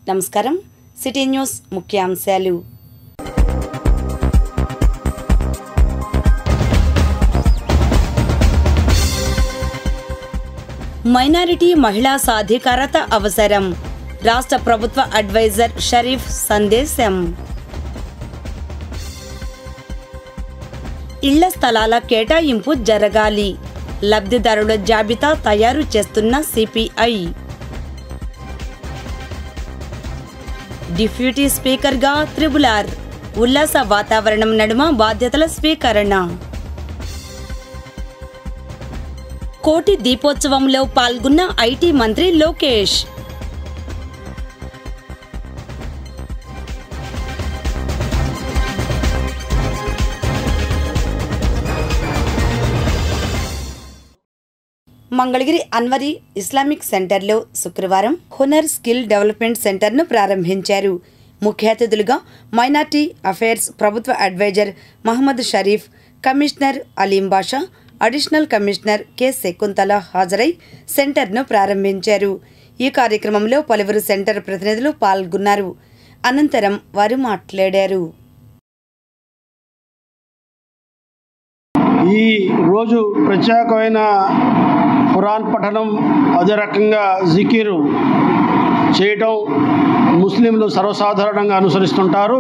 నమస్కారం. City news ముఖ్యాంశాలు. Minority మహిళా సాధికారత అవసరం. రాష్ట్ర ప్రభుత్వ అడ్వైజర్ షరీఫ్ సందేశం. ఇళ్ల స్థలాల కేటాయింపు జరగాలి. లబ్ధిదారుల జాబితా తయారు చేస్తున్న సిపిఐ. డిప్యూటీ స్పీకర్గా త్రిబులార్. ఉల్లాస వాతావరణం నడుమ బాధ్యతల స్వీకరణ. కోటి దీపోత్సవంలో పాల్గొన్న ఐటీ మంత్రి లోకేష్. మంగళగిరి అన్వరి ఇస్లామిక్ సెంటర్లో శుక్రవారం హునర్ స్కిల్ డెవలప్మెంట్ సెంటర్ను ప్రారంభించారు. ముఖ్య అతిథులుగా మైనార్టీ అఫైర్స్ ప్రభుత్వ అడ్వైజర్ మహమ్మద్ షరీఫ్, కమిషనర్ అలీం బాషా, అడిషనల్ కమిషనర్ కె శకుంతల హాజరై సెంటర్ను ప్రారంభించారు. ఈ కార్యక్రమంలో పలువురు సెంటర్ ప్రతినిధులు పాల్గొన్నారు. అనంతరం వారు మాట్లాడారు. ఈ రోజు ప్రత్యేకమైన ఖురాన్ పఠనం, అదే రకంగా జికిరు చేయటం ముస్లింలు సర్వసాధారణంగా అనుసరిస్తుంటారు.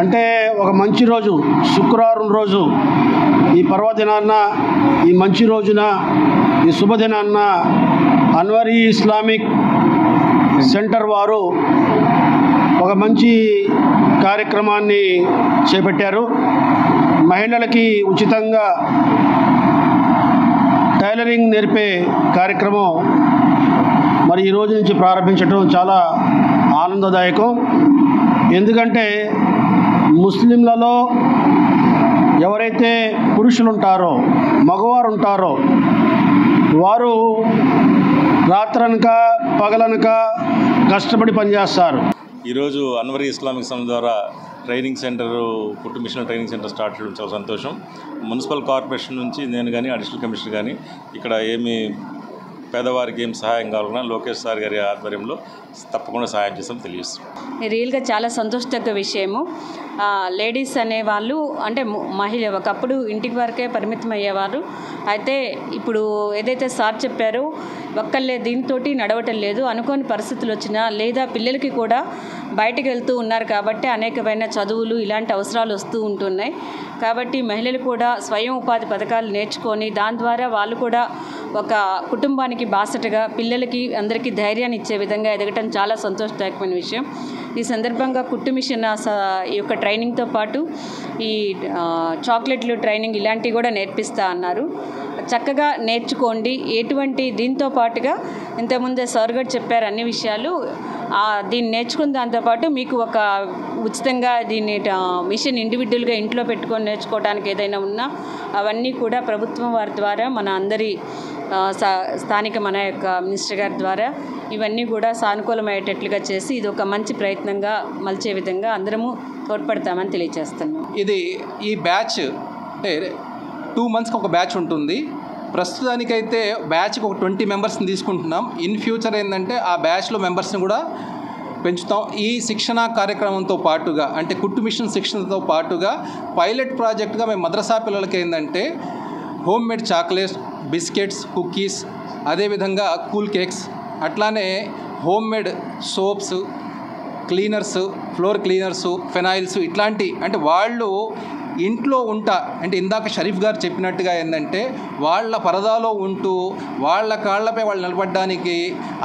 అంటే ఒక మంచి రోజు శుక్రవారం రోజు, ఈ పర్వదినాన్న, ఈ మంచి రోజున, ఈ శుభదినాన్న అన్వరీ ఇస్లామిక్ సెంటర్ వారు ఒక మంచి కార్యక్రమాన్ని చేపట్టారు. మహిళలకి ఉచితంగా టైలరింగ్ నేర్పే కార్యక్రమం మరి ఈ రోజు నుంచి ప్రారంభించడం చాలా ఆనందదాయకం. ఎందుకంటే ముస్లింలలో ఎవరైతే పురుషులు ఉంటారో, మగవారు ఉంటారో, వారు రాత్రనక పగలనక కష్టపడి పనిచేస్తారు. ఈరోజు అన్వరీ ఇస్లామిక్ సంస్థ ద్వారా ట్రైనింగ్ సెంటర్, కుట్టు మిషన్ ట్రైనింగ్ సెంటర్ స్టార్ట్ చేయడం చాలా సంతోషం. మున్సిపల్ కార్పొరేషన్ నుంచి నేను కానీ, అడిషనల్ కమిషనర్ కానీ ఇక్కడ ఏమి పేదవారికి ఏం సహాయం కావాలన్నా లోకేష్ సార్ గారి ఆధ్వర్యంలో తప్పకుండా సహాయం చేస్తాం తెలియజేస్తాం. రియల్గా చాలా సంతోషదగ్గ విషయము. లేడీస్ అనేవాళ్ళు అంటే మహిళ ఒకప్పుడు ఇంటికి వరకే పరిమితం అయ్యేవారు. అయితే ఇప్పుడు ఏదైతే సార్ చెప్పారో ఒక్కళ్ళే దీంతో నడవటం లేదు. అనుకోని పరిస్థితులు వచ్చినా లేదా పిల్లలకి కూడా బయటకు వెళ్తూ ఉన్నారు కాబట్టి అనేకమైన చదువులు ఇలాంటి అవసరాలు వస్తూ ఉంటున్నాయి. కాబట్టి మహిళలు కూడా స్వయం ఉపాధి పథకాలు నేర్చుకొని దాని ద్వారా వాళ్ళు కూడా ఒక కుటుంబానికి బాసటగా పిల్లలకి అందరికీ ధైర్యాన్ని ఇచ్చే విధంగా ఎదగటం చాలా సంతోషదాయకమైన విషయం. ఈ సందర్భంగా కుట్టు మిషన్ ఈ యొక్క ట్రైనింగ్తో పాటు ఈ చాక్లెట్లు ట్రైనింగ్ ఇలాంటివి కూడా నేర్పిస్తా అన్నారు. చక్కగా నేర్చుకోండి. ఎటువంటి దీంతో పాటుగా ఇంతకుముందే సార్ గారు చెప్పారు అన్ని విషయాలు. దీన్ని నేర్చుకున్న దాంతోపాటు మీకు ఒక ఉచితంగా దీన్ని మిషన్ ఇండివిజువల్గా ఇంట్లో పెట్టుకొని నేర్చుకోవడానికి ఏదైనా ఉన్నా అవన్నీ కూడా ప్రభుత్వం వారి ద్వారా మన అందరి స్థానిక మన యొక్క మినిస్టర్ గారి ద్వారా ఇవన్నీ కూడా సానుకూలమయ్యేటట్లుగా చేసి ఇది ఒక మంచి ప్రయత్నంగా మలిచే విధంగా అందరము తోడ్పడతామని తెలియజేస్తున్నాం. ఈ బ్యాచ్ అంటే 2 monthsకి ఒక బ్యాచ్ ఉంటుంది. ప్రస్తుతానికైతే బ్యాచ్కి ఒక 20 మెంబర్స్ని తీసుకుంటున్నాం. ఇన్ ఫ్యూచర్ ఏంటంటే ఆ బ్యాచ్లో మెంబర్స్ని కూడా పెంచుతాం. ఈ శిక్షణ కార్యక్రమంతో పాటుగా అంటే కుట్టు మిషన్ శిక్షణతో పాటుగా పైలట్ ప్రాజెక్ట్గా మేము మద్రసా పిల్లలకి ఏంటంటే home made chocolates, biscuits, cookies, అదేవిధంగా కూల్ కేక్స్, అట్లానే home made soaps, cleaners, floor cleaners, phenyls ఇట్లాంటి అంటే వాళ్ళు ఇంట్లో ఉంటా అంటే ఇందాక షరీఫ్ గారు చెప్పినట్టుగా ఏంటంటే వాళ్ళ పరదాలో ఉంటూ వాళ్ళ కాళ్లపై వాళ్ళు నిలబడడానికి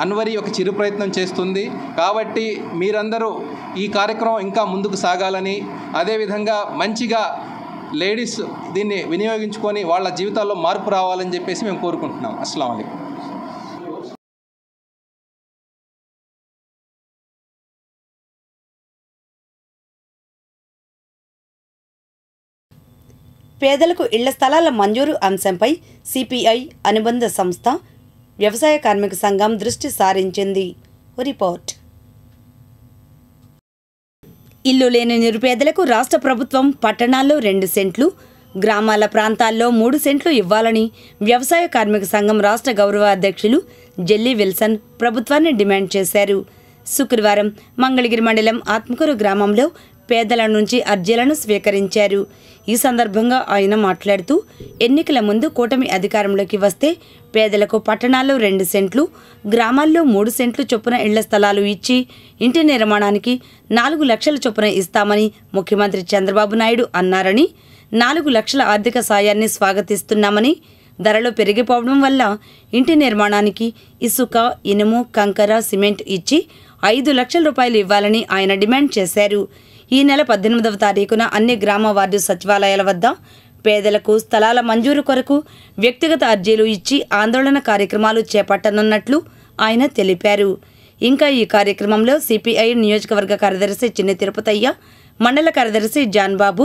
అన్వరీ ఒక చిరు ప్రయత్నం చేస్తుంది. కాబట్టి మీరందరూ ఈ కార్యక్రమం ఇంకా ముందుకు సాగాలని, అదేవిధంగా మంచిగా లేడీస్ దీన్ని వినియోగించుకొని వాళ్ళ జీవితాల్లో మార్పు రావాలని చెప్పేసి మేము కోరుకుంటున్నాం. అస్సలాము అలైకుం. పేదలకు ఇళ్ల స్థలాల మంజూరు అంశంపై సిపిఐ అనుబంధ సంస్థ వ్యవసాయ కార్మిక సంఘం దృష్టి సారించింది. రిపోర్ట్. ఇల్లు లేని నిరుపేదలకు రాష్ట్ర ప్రభుత్వం పట్టణాల్లో 2 సెంట్లు, గ్రామాల ప్రాంతాల్లో 3 సెంట్లు ఇవ్వాలని వ్యవసాయ కార్మిక సంఘం రాష్ట్ర గౌరవ అధ్యక్షులు జెల్లీ విల్సన్ ప్రభుత్వాన్ని డిమాండ్ చేశారు. శుక్రవారం మంగళగిరి మండలం ఆత్మకూరు గ్రామంలో పేదల నుంచి అర్జీలను స్వీకరించారు. ఈ సందర్భంగా ఆయన మాట్లాడుతూ ఎన్నికల ముందు కూటమి అధికారంలోకి వస్తే పేదలకు పట్టణాల్లో 2 సెంట్లు, గ్రామాల్లో 3 సెంట్లు చొప్పున ఇళ్ల స్థలాలు ఇచ్చి ఇంటి నిర్మాణానికి 4 లక్షల చొప్పున ఇస్తామని ముఖ్యమంత్రి చంద్రబాబు నాయుడు అన్నారని, 4 లక్షల ఆర్థిక సాయాన్ని స్వాగతిస్తున్నామని, ధరలు పెరిగిపోవడం వల్ల ఇంటి నిర్మాణానికి ఇసుక, ఇనుము, కంకర, సిమెంట్ ఇచ్చి 5 లక్షల రూపాయలు ఇవ్వాలని ఆయన డిమాండ్ చేశారు. ఈ నెల 18వ తారీఖున అన్ని గ్రామ వార్డు సచివాలయాల వద్ద పేదలకు స్థలాల మంజూరు కొరకు వ్యక్తిగత అర్జీలు ఇచ్చి ఆందోళన కార్యక్రమాలు చేపట్టనున్నట్లు ఆయన తెలిపారు. ఇంకా ఈ కార్యక్రమంలో సిపిఐ నియోజకవర్గ కార్యదర్శి చిన్ని తిరుపతయ్య, మండల కార్యదర్శి జాన్ బాబు,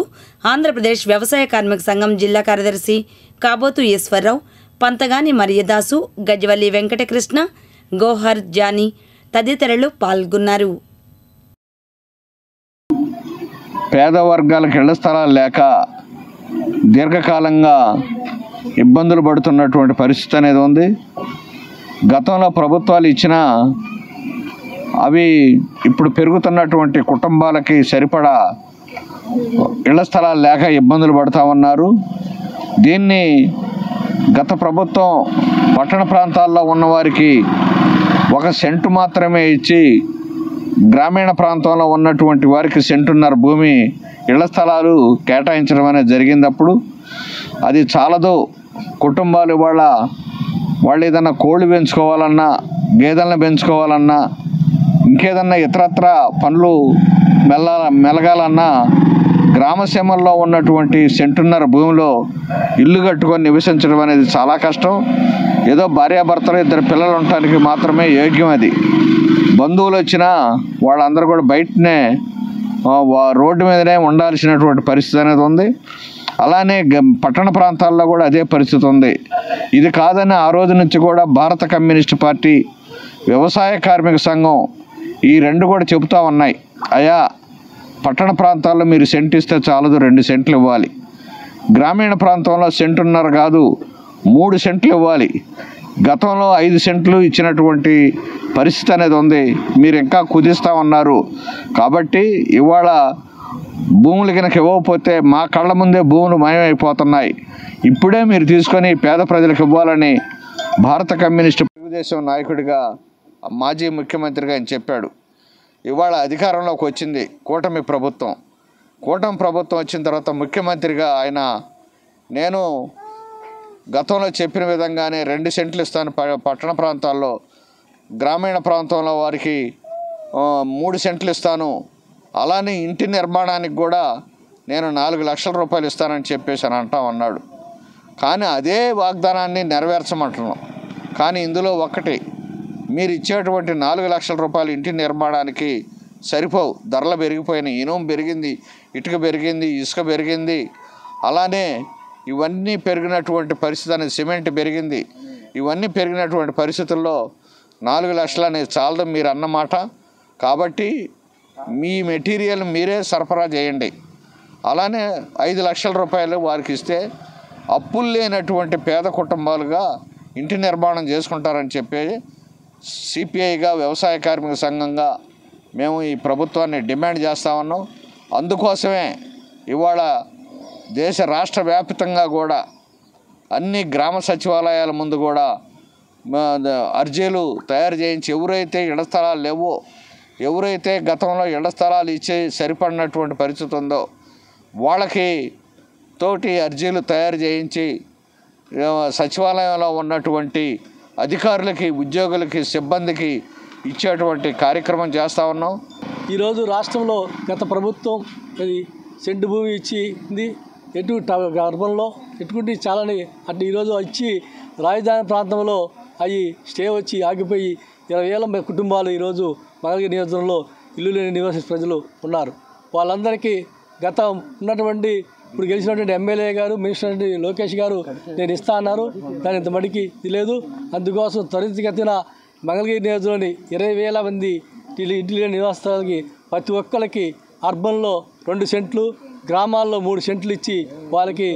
ఆంధ్రప్రదేశ్ వ్యవసాయ కార్మిక సంఘం జిల్లా కార్యదర్శి కాబోతు ఈశ్వరరావు, పంతగాని మరియదాసు, గజ్వల్లి వెంకటకృష్ణ, గోహర్ జానీ తదితరులు పాల్గొన్నారు. పేద వర్గాలకు ఇళ్ల స్థలాలు లేక దీర్ఘకాలంగా ఇబ్బందులు పడుతున్నటువంటి పరిస్థితి అనేది ఉంది. గతంలో ప్రభుత్వాలు ఇచ్చినా అవి ఇప్పుడు పెరుగుతున్నటువంటి కుటుంబాలకి సరిపడా ఇళ్ల స్థలాలు లేక ఇబ్బందులు పడుతూ ఉన్నారు. దీన్ని గత ప్రభుత్వం పట్టణ ప్రాంతాల్లో ఉన్నవారికి 1 సెంటు మాత్రమే ఇచ్చి గ్రామీణ ప్రాంతంలో ఉన్నటువంటి వారికి 1.5 సెంటు భూమి ఇళ్ల స్థలాలు కేటాయించడం అనేది జరిగిందప్పుడు అది చాలదు. కుటుంబాలు వాళ్ళు ఏదన్నా కోళ్ళు పెంచుకోవాలన్నా, గేదెలను పెంచుకోవాలన్నా, ఇంకేదన్నా ఇతరత్ర పనులు మెలగాలన్నా గ్రామసీమల్లో ఉన్నటువంటి 1.5 సెంటు భూమిలో ఇల్లు కట్టుకొని నివసించడం అనేది చాలా కష్టం. ఏదో భార్యాభర్తలు 2 పిల్లలు ఉండటానికి మాత్రమే యోగ్యం. అది బంధువులు వచ్చినా వాళ్ళందరూ కూడా బయటనే రోడ్డు మీదనే ఉండాల్సినటువంటి పరిస్థితి అనేది ఉంది. అలానే పట్టణ ప్రాంతాల్లో కూడా అదే పరిస్థితి ఉంది. ఇది కాదని ఆ రోజు నుంచి కూడా భారత కమ్యూనిస్టు పార్టీ, వ్యవసాయ కార్మిక సంఘం ఈ 2 కూడా చెబుతూ ఉన్నాయి, అయ్యా పట్టణ ప్రాంతాల్లో మీరు సెంటు ఇస్తే చాలదు, 2 సెంట్లు ఇవ్వాలి. గ్రామీణ ప్రాంతంలో 1.5 సెంటు కాదు 3 సెంట్లు ఇవ్వాలి. గతంలో 5 సెంట్లు ఇచ్చినటువంటి పరిస్థితి అనేది ఉంది. మీరు ఇంకా కుదిస్తూ ఉన్నారు. కాబట్టి ఇవాళ భూములు కనుక ఇవ్వకపోతే మా కళ్ళ ముందే భూములు మాయమైపోతున్నాయి. ఇప్పుడే మీరు తీసుకొని పేద ప్రజలకు ఇవ్వాలని భారత కమ్యూనిస్టు తెలుగుదేశం నాయకుడిగా, మాజీ ముఖ్యమంత్రిగా ఆయన చెప్పాడు. ఇవాళ అధికారంలోకి వచ్చింది కూటమి ప్రభుత్వం. కూటమి ప్రభుత్వం వచ్చిన తర్వాత ముఖ్యమంత్రిగా ఆయన, నేను గతంలో చెప్పిన విధంగానే 2 సెంట్లు ఇస్తాను పట్టణ ప్రాంతాల్లో, గ్రామీణ ప్రాంతంలో వారికి 3 సెంట్లు ఇస్తాను, అలానే ఇంటి నిర్మాణానికి కూడా నేను 4 లక్షల రూపాయలు ఇస్తానని చెప్పేసి అని అన్నాడు. కానీ అదే వాగ్దానాన్ని నెరవేర్చమంటున్నాం. కానీ ఇందులో ఒకటి, మీరు ఇచ్చేటువంటి 4 లక్షల రూపాయలు ఇంటి నిర్మాణానికి సరిపోవు. ధరలు పెరిగిపోయినాయి. ఇనుము పెరిగింది, ఇటుక పెరిగింది, ఇసుక పెరిగింది, అలానే ఇవన్నీ పెరిగినటువంటి పరిస్థితి అనేది, సిమెంట్ పెరిగింది. ఇవన్నీ పెరిగినటువంటి పరిస్థితుల్లో 4 లక్షలు అనేది చాలదు మీరు అన్నమాట. కాబట్టి మీ మెటీరియల్ మీరే సరఫరా చేయండి. అలానే 5 లక్షల రూపాయలు వారికి ఇస్తే అప్పులు లేనటువంటి పేద కుటుంబాలుగా ఇంటి నిర్మాణం చేసుకుంటారని చెప్పి సిపిఐగా, వ్యవసాయ కార్మిక సంఘంగా మేము ఈ ప్రభుత్వాన్ని డిమాండ్ చేస్తా ఉన్నాం. అందుకోసమే ఇవాళ దేశ రాష్ట్ర వ్యాప్తంగా కూడా అన్ని గ్రామ సచివాలయాల ముందు కూడా అర్జీలు తయారు చేయించి, ఎవరైతే ఇళ్ల స్థలాలు లేవో, ఎవరైతే గతంలో ఇళ్ల స్థలాలు ఇచ్చే సరిపడినటువంటి పరిస్థితి ఉందో వాళ్ళకి తోటి అర్జీలు తయారు చేయించి సచివాలయంలో ఉన్నటువంటి అధికారులకి, ఉద్యోగులకి, సిబ్బందికి ఇచ్చేటువంటి కార్యక్రమం చేస్తూ ఉన్నాం. ఈరోజు రాష్ట్రంలో గత ప్రభుత్వం ఇది సెంటు భూమి ఇచ్చింది అర్బన్లో ఎటువంటి చాలని అంటే ఈరోజు వచ్చి రాజధాని ప్రాంతంలో అవి స్టే వచ్చి ఆగిపోయి 20,000 కుటుంబాలు ఈరోజు మంగళగిరి నియోజకవర్గంలో ఇల్లు లేని నివాసి ప్రజలు ఉన్నారు. వాళ్ళందరికీ గత ఉన్నటువంటి ఇప్పుడు గెలిచినటువంటి ఎమ్మెల్యే గారు, మినిస్టర్ లోకేష్ గారు నేను ఇస్తా అన్నారు. కానీ ఇంత మడికి ఇది లేదు. అందుకోసం త్వరితగతిన మంగళగిరి నియోజకవర్గంలోని 20,000 మంది ఇంటి లేని నివాసాలకి ప్రతి ఒక్కరికి అర్బన్లో 2 సెంట్లు, గ్రామాల్లో 3 సెంట్లు ఇచ్చి వాళ్ళకి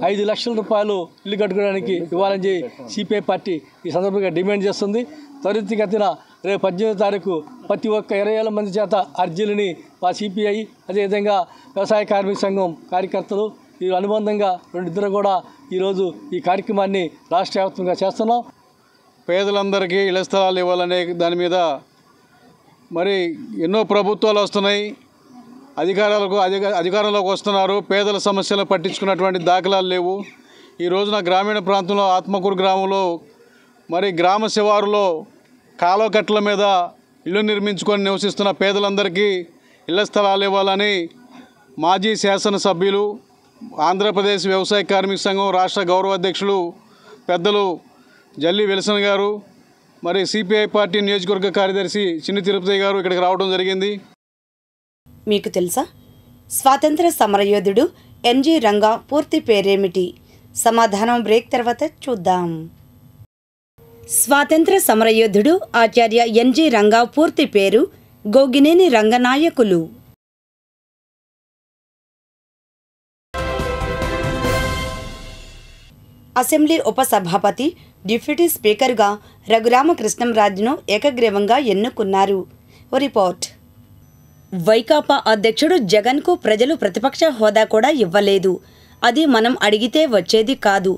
5 లక్షల రూపాయలు ఇల్లు కట్టుకోవడానికి ఇవ్వాలని సిపిఐ పార్టీ ఈ సందర్భంగా డిమాండ్ చేస్తుంది. త్వరితగతిన రేపు 18వ తారీఖు ప్రతి ఒక్క 20,000 మంది చేత అర్జీలని మా సిపిఐ అదేవిధంగా వ్యవసాయ కార్మిక సంఘం కార్యకర్తలు ఈ అనుబంధంగా రెండిద్దరు కూడా ఈరోజు ఈ కార్యక్రమాన్ని రాష్ట్ర వ్యాప్తంగా చేస్తున్నాం. పేదలందరికీ ఇళ్ల స్థలాలు ఇవ్వాలనే దాని మీద మరి ఎన్నో ప్రభుత్వాలు వస్తున్నాయి, అధికారంలోకి వస్తున్నారు. పేదల సమస్యలు పట్టించుకున్నటువంటి దాఖలాలు లేవు. ఈ రోజున గ్రామీణ ప్రాంతంలో ఆత్మకూరు గ్రామంలో మరి గ్రామ శివారులో కాలువకట్టల మీద ఇల్లు నిర్మించుకొని నివసిస్తున్న పేదలందరికీ ఇళ్ల స్థలాలు ఇవ్వాలని మాజీ శాసనసభ్యులు, ఆంధ్రప్రదేశ్ వ్యవసాయ కార్మిక సంఘం రాష్ట్ర గౌరవ అధ్యక్షులు పెద్దలు జల్లి విల్సన్ గారు, మరి సిపిఐ పార్టీ నియోజకవర్గ కార్యదర్శి చిన్ని తిరుపతి గారు ఇక్కడికి రావడం జరిగింది. మీకు తెలుసా, స్వాతంత్ర సమరయోధుడు ఎన్జి రంగా పూర్తి పేరేమిటి? సమాధానం బ్రేక్ తర్వాత చూద్దాం. స్వాతంత్ర సమరయోధుడు ఆచార్య ఎన్జి రంగా పూర్తి పేరు గోగినేని రంగనాయకులు. అసెంబ్లీ ఉపసభాపతి, డిప్యూటీ స్పీకర్గా రఘురామకృష్ణంరాజును ఏకగ్రీవంగా ఎన్నుకున్నారు. రిపోర్ట్. వైకాపా అధ్యక్షుడు జగన్కు ప్రజలు ప్రతిపక్ష హోదా కూడా ఇవ్వలేదు. అది మనం అడిగితే వచ్చేది కాదు.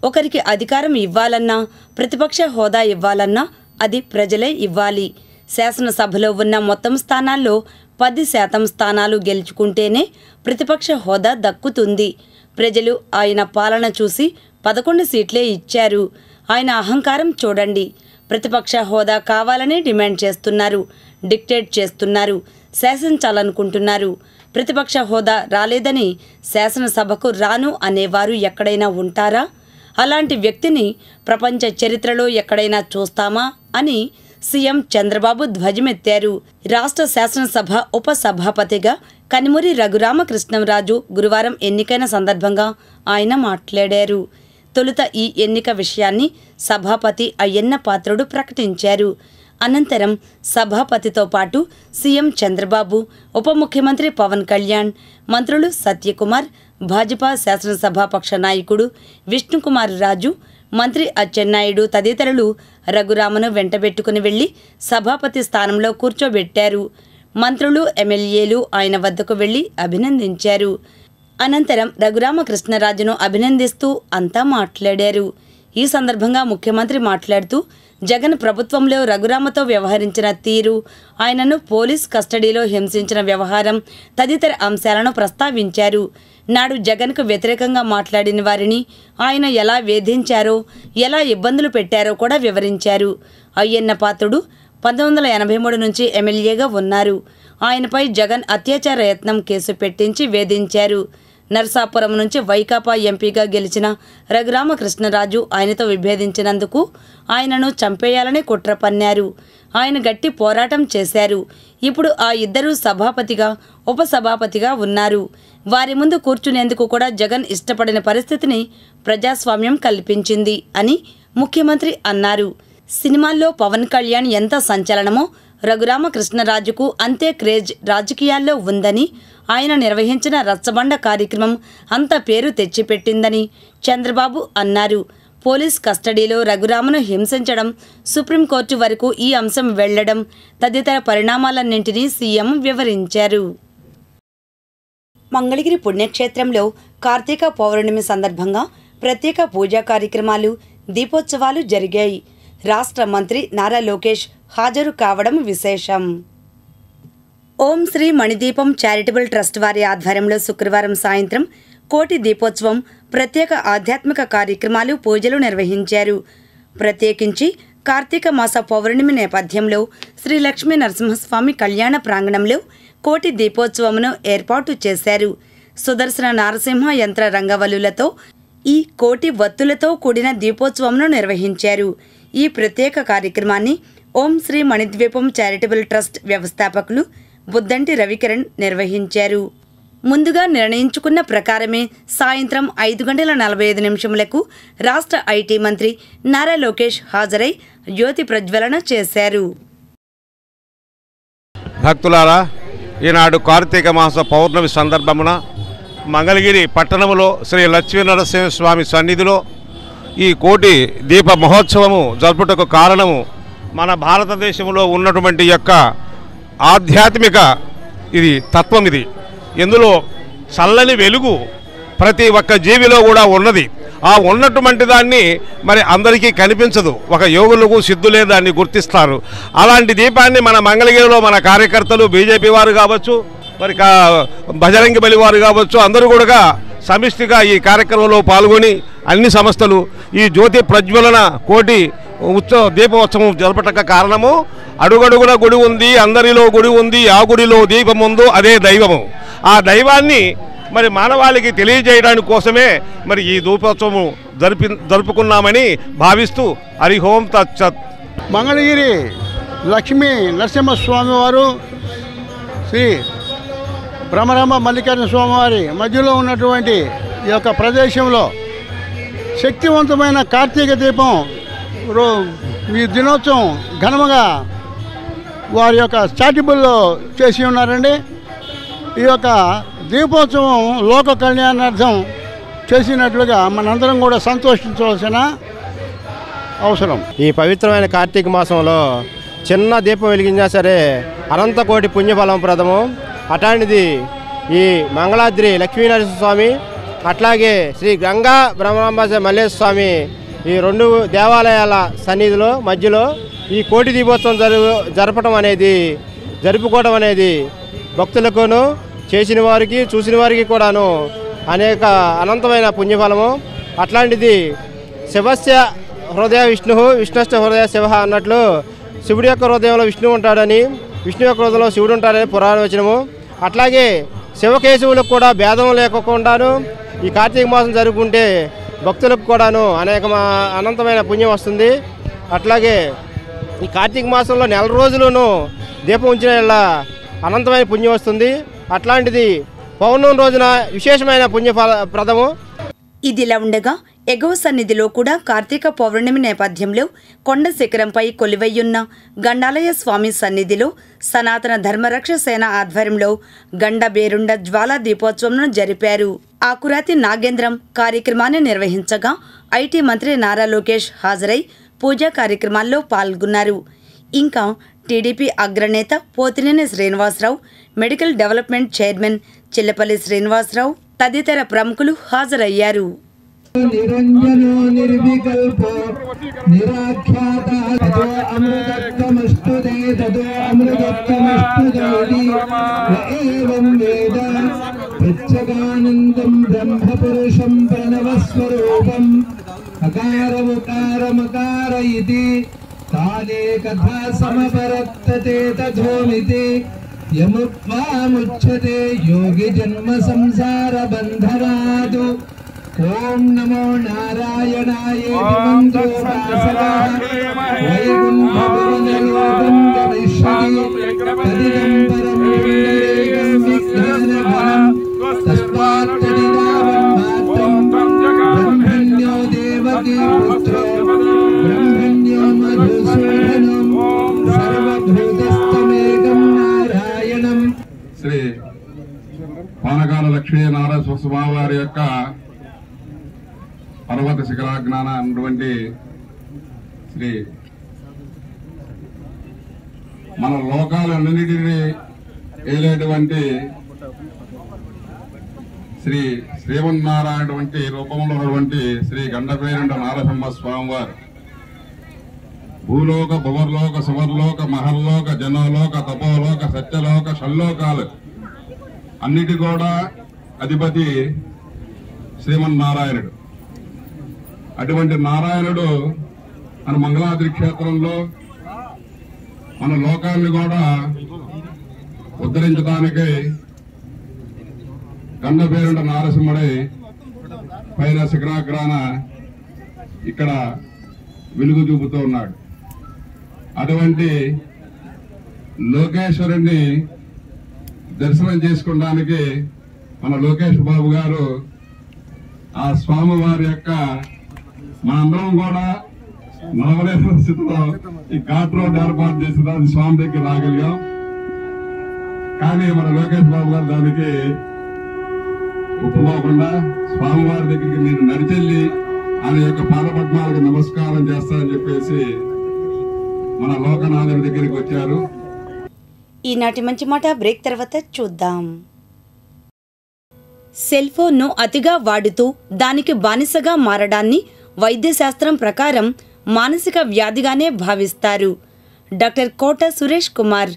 ఒకరికి అధికారం ఇవ్వాలన్నా, ప్రతిపక్ష హోదా ఇవ్వాలన్నా అది ప్రజలే ఇవ్వాలి. శాసనసభలో ఉన్న మొత్తం స్థానాల్లో 10% స్థానాలు గెలుచుకుంటేనే ప్రతిపక్ష హోదా దక్కుతుంది. ప్రజలు ఆయన పాలన చూసి 11 సీట్లే ఇచ్చారు. ఆయన అహంకారం చూడండి. ప్రతిపక్ష హోదా కావాలని డిమాండ్ చేస్తున్నారు, డిక్టేట్ చేస్తున్నారు, శాసించాలనుకుంటున్నారు. ప్రతిపక్ష హోదా రాలేదని శాసనసభకు రాను అనేవారు ఎక్కడైనా ఉంటారా? అలాంటి వ్యక్తిని ప్రపంచ చరిత్రలో ఎక్కడైనా చూస్తామా అని సీఎం చంద్రబాబు ధ్వజమెత్తారు. రాష్ట్ర శాసనసభ ఉపసభాపతిగా కనిమూరి రఘురామకృష్ణంరాజు గురువారం ఎన్నికైన సందర్భంగా ఆయన మాట్లాడారు. తొలుత ఈ ఎన్నిక విషయాన్ని సభాపతి అయ్యన్న పాత్రుడు ప్రకటించారు. అనంతరం సభాపతితో పాటు సీఎం చంద్రబాబు, ఉప ముఖ్యమంత్రి పవన్ కళ్యాణ్, మంత్రులు సత్యకుమార్, భాజపా శాసనసభాపక్ష నాయకుడు విష్ణుకుమార్ రాజు, మంత్రి అచ్చెన్నాయుడు తదితరులు రఘురామను వెంటబెట్టుకుని వెళ్లి సభాపతి స్థానంలో కూర్చోబెట్టారు. మంత్రులు, ఎమ్మెల్యేలు ఆయన వద్దకు వెళ్లి అభినందించారు. అనంతరం రఘురామకృష్ణరాజును అభినందిస్తూ అంతా మాట్లాడారు. ఈ సందర్భంగా ముఖ్యమంత్రి మాట్లాడుతూ జగన్ ప్రభుత్వంలో రఘురామతో వ్యవహరించిన తీరు, ఆయనను పోలీస్ కస్టడీలో హింసించిన వ్యవహారం తదితర అంశాలను ప్రస్తావించారు. నాడు జగన్కు వ్యతిరేకంగా మాట్లాడిన వారిని ఆయన ఎలా వేధించారో, ఎలా ఇబ్బందులు పెట్టారో కూడా వివరించారు. అయ్యన్న పాత్రుడు 1983 నుంచి ఎమ్మెల్యేగా ఉన్నారు. ఆయనపై జగన్ అత్యాచార యత్నం కేసు పెట్టించి వేధించారు. నర్సాపురం నుంచి వైకాపా ఎంపీగా గెలిచిన రఘురామకృష్ణరాజు ఆయనతో విభేదించినందుకు ఆయనను చంపేయాలని కుట్ర పన్నారు. ఆయన గట్టి పోరాటం చేశారు. ఇప్పుడు ఆ ఇద్దరూ సభాపతిగా, ఉపసభాపతిగా ఉన్నారు. వారి ముందు కూర్చునేందుకు కూడా జగన్ ఇష్టపడిన పరిస్థితిని ప్రజాస్వామ్యం కల్పించింది అని ముఖ్యమంత్రి అన్నారు. సినిమాల్లో పవన్ కళ్యాణ్ ఎంత సంచలనమో రఘురామకృష్ణరాజుకు అంతే క్రేజ్ రాజకీయాల్లో ఉందని, ఆయన నిర్వహించిన రచ్చబండ కార్యక్రమం అంత పేరు తెచ్చిపెట్టిందని చంద్రబాబు అన్నారు. పోలీస్ కస్టడీలో రఘురామను హింసించడం, సుప్రీంకోర్టు వరకు ఈ అంశం వెళ్లడం తదితర పరిణామాలన్నింటినీ సీఎం వివరించారు. మంగళగిరి పుణ్యక్షేత్రంలో కార్తీక పౌర్ణమి సందర్భంగా ప్రత్యేక పూజా కార్యక్రమాలు, దీపోత్సవాలు జరిగాయి. రాష్ట్ర మంత్రి నారా లోకేష్ హాజరు కావడం విశేషం. ఓం శ్రీ మణిదీపం చారిటబుల్ ట్రస్ట్ వారి ఆధ్వర్యంలో శుక్రవారం సాయంత్రం కోటి దీపోత్సవం, ప్రత్యేక ఆధ్యాత్మిక కార్యక్రమాలు, పూజలు నిర్వహించారు. ప్రత్యేకించి కార్తీక మాస పౌర్ణమి నేపథ్యంలో శ్రీ లక్ష్మీ నరసింహస్వామి కళ్యాణ ప్రాంగణంలో కోటి దీపోత్సవమును ఏర్పాటు చేశారు. సుదర్శన నారసింహ యంత్ర రంగవల్లులతో ఈ కోటి వత్తులతో కూడిన దీపోత్సవంను నిర్వహించారు. ఈ ప్రత్యేక కార్యక్రమాన్ని ఓం శ్రీ మణిద్వీపం చారిటబుల్ ట్రస్ట్ వ్యవస్థాపకులు బుద్దంటి రవికిరణ్ నిర్వహించారు. ముందుగా నిర్ణయించుకున్న ప్రకారమే సాయంత్రం 5:45 రాష్ట్ర ఐటీ మంత్రి నారా లోకేష్ హాజరై జ్యోతి ప్రజ్వలన చేశారు. భక్తులారా, ఈనాడు కార్తీక మాస పౌర్ణమి సందర్భమున మంగళగిరి పట్టణంలో శ్రీ లక్ష్మీనరసింహస్వామి సన్నిధిలో ఈ కోటి దీప మహోత్సవము జరుపుటకు కారణము మన భారతదేశంలో ఉన్నటువంటి యొక్క ఆధ్యాత్మిక ఇది తత్వం ఇది. ఇందులో చల్లని వెలుగు ప్రతి ఒక్క జీవిలో కూడా ఉన్నది. ఆ ఉన్నటువంటి దాన్ని మరి అందరికీ కనిపించదు. ఒక యోగులకు సిద్ధులే దాన్ని గుర్తిస్తారు. అలాంటి దీపాన్ని మన మంగళగిరిలో మన కార్యకర్తలు, బీజేపీ వారు కావచ్చు, మరి బజరంగి బలి వారు కావచ్చు, అందరూ కూడా సమిష్టిగా ఈ కార్యక్రమంలో పాల్గొని అన్ని సంస్థలు ఈ జ్యోతి ప్రజ్వలన కోటి దీపోత్సవం జరపటక కారణము అడుగడుగున గుడి ఉంది, అందరిలో గుడి ఉంది, ఆ గుడిలో దీపం ఉందో అదే దైవము. ఆ దైవాన్ని మరి మానవాళికి తెలియజేయడానికి కోసమే మరి ఈ దీపోత్సవం జరుపుకున్నామని భావిస్తూ హరి ఓం తత్సత్. మంగళగిరి లక్ష్మీ నరసింహస్వామి వారు శ్రీ భ్రమరామ మల్లికార్జున స్వామివారి మధ్యలో ఉన్నటువంటి ఈ యొక్క ప్రదేశంలో శక్తివంతమైన కార్తీక దీపం ఈ దినోత్సవం ఘనంగా వారి యొక్క చారిటబుల్లో చేసి ఉన్నారండి. ఈ యొక్క దీపోత్సవం లోక కళ్యాణార్థం చేసినట్లుగా మనందరం కూడా సంతోషించవలసిన అవసరం. ఈ పవిత్రమైన కార్తీక మాసంలో చిన్న దీపం వెలిగించినా సరే అనంత కోటి పుణ్యఫలం ప్రదము. అట్లాంటిది ఈ మంగళాద్రి లక్ష్మీనరసింహస్వామి అట్లాగే శ్రీ గంగా బ్రహ్మాంబ మల్లేశ్వర స్వామి ఈ రెండు దేవాలయాల సన్నిధిలో మధ్యలో ఈ కోటి దీపోత్సవం జరుపుకోవడం అనేది భక్తులకును చేసిన వారికి చూసిన వారికి కూడాను అనేక అనంతమైన పుణ్యఫలము. అట్లాంటిది శివస్య హృదయ విష్ణు విష్ణుశ్చ హృదయ శివ అన్నట్లు శివుడి యొక్క హృదయంలో విష్ణువు ఉంటాడని, విష్ణు యొక్క హృదయంలో శివుడు ఉంటాడని పురాణ వచనము. అట్లాగే శివకేశవులకు కూడా భేదం లేకుండాను ఈ కార్తీక మాసం జరుపుకుంటే భక్తులకు కూడాను అనంతమైన పుణ్యం వస్తుంది. అట్లాగే ఈ కార్తీక మాసంలో నెల రోజులను దీపం ఉంచిన అనంతమైన పుణ్యం వస్తుంది. అట్లాంటిది పౌర్ణమి రోజున విశేషమైన పుణ్యప్రదము. ఇదిలా ఉండగా ఎగువ సన్నిధిలో కూడా కార్తీక పౌర్ణమి నేపథ్యంలో కొండ శిఖరంపై కొలువయ్యున్న గండాలయ స్వామి సన్నిధిలో సనాతన ధర్మరక్ష సేన ఆధ్వర్యంలో గండ బేరుండ జ్వాలా దీపోత్సవంను జరిపారు. ఆకురాతి నాగేంద్రం కార్యక్రమాన్ని నిర్వహించగా ఐటీ మంత్రి నారా లోకేష్ హాజరై పూజా కార్యక్రమాల్లో పాల్గొన్నారు. ఇంకా టీడీపీ అగ్రనేత Pothineni Srinivasarao, medical development chairman Chillapalli Srinivasarao తదితర ప్రముఖులు హాజరయ్యారు. నిరంజనో నిర్వికల్పో నిరాఖ్యాతో అమృతత్వమస్తుతే తదో అమృతత్వమస్తుతే ఏవం వేద ప్రత్యేకానందం బ్రహ్మపురుషం ప్రణవస్వరూపం అకారముకారమకార ఇతి కాలే కథా సమపరత్తతే తథోమితి యముక్వాముచ్యతే యోగి జన్మ సంసార బంధనాదు. ఓం నమో నారాయణాయ మంత్రోపాసకః వైకుంఠభువనలోకం గమిష్యతి తదిదం పరం పుండరీకం విజ్ఞానఘనం తస్మాత్ తదిదావన్మాత్రం బ్రహ్మణ్యో దేవకీ పుత్రో బ్రహ్మణ్యో మధుసూదనం సర్వభూతస్థమేకం నారాయణం. శ్రీ పానకాల లక్ష్మీ నారాయణ స్వామి వారి యొక్క పర్వత శిఖరాజ్ఞాన అన్నటువంటి శ్రీ మన లోకాలన్నిటినీ ఏలేటువంటి శ్రీ శ్రీమన్నారాయణ వంటి రూపంలో ఉన్నటువంటి శ్రీ గండపేరుండ నారసింహ స్వామివారు భూలోక భువర్లోక సువర్లోక మహర్లోక జనలోక తపోలోక సత్యలోక షల్లోకాలు అన్నిటి కూడా అధిపతి శ్రీమన్నారాయణుడు. అటువంటి నారాయణుడు మన మంగళాద్రి క్షేత్రంలో మన లోకాన్ని కూడా ఉద్ధరించడానికి గండపేరుండ నారసింహుడై పైన శిఖరాగ్రాన ఇక్కడ వెలుగు చూపుతూ ఉన్నాడు. అటువంటి లోకేశ్వరుణ్ణి దర్శనం చేసుకోవడానికి మన లోకేష్ బాబు గారు ఆ స్వామి వారి యొక్క మనందరం కూడా నడవలేని పరిస్థితిలో ఈ ఘాట్ రోడ్ ఏర్పాటు చేసిన స్వామి దగ్గర రాగలిగాం. కానీ మన లోకేష్ బాబు గారు దానికి ఒప్పుకోకుండా స్వామివారి దగ్గరికి మీరు నడిచెళ్ళి ఆయన యొక్క పాదపద్మాలకు నమస్కారం చేస్తారని చెప్పేసి మన లోకనాథుడి దగ్గరికి వచ్చారు. ఈనాటి మంచి మాట బ్రేక్ తర్వాత చూద్దాం. సెల్ ఫోన్ను అతిగా వాడుతూ దానికి బానిసగా మారడాన్ని వైద్యశాస్త్రం ప్రకారం మానసిక వ్యాధిగానే భావిస్తారు. డాక్టర్ కోట సురేష్ కుమార్,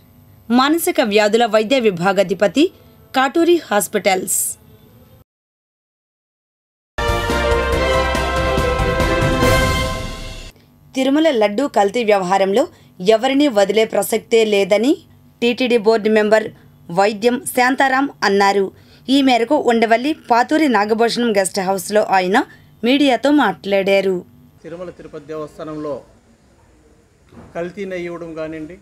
మానసిక వ్యాధుల వైద్య విభాగాధిపతి, కాటూరి హాస్పిటల్స్. తిరుమల లడ్డూ కల్తీ వ్యవహారంలో ఎవరిని వదిలే ప్రసక్తే లేదని టీటీడీ బోర్డు మెంబర్ వైద్యం శాంతారాం అన్నారు. ఈ మేరకు ఉండవల్లి పాతూరి నాగభూషణం గెస్ట్ హౌస్లో ఆయన మీడియాతో మాట్లాడారు. తిరుమల తిరుపతి దేవస్థానంలో కల్తీ నెయ్యి ఇవ్వడం కానివ్వండి,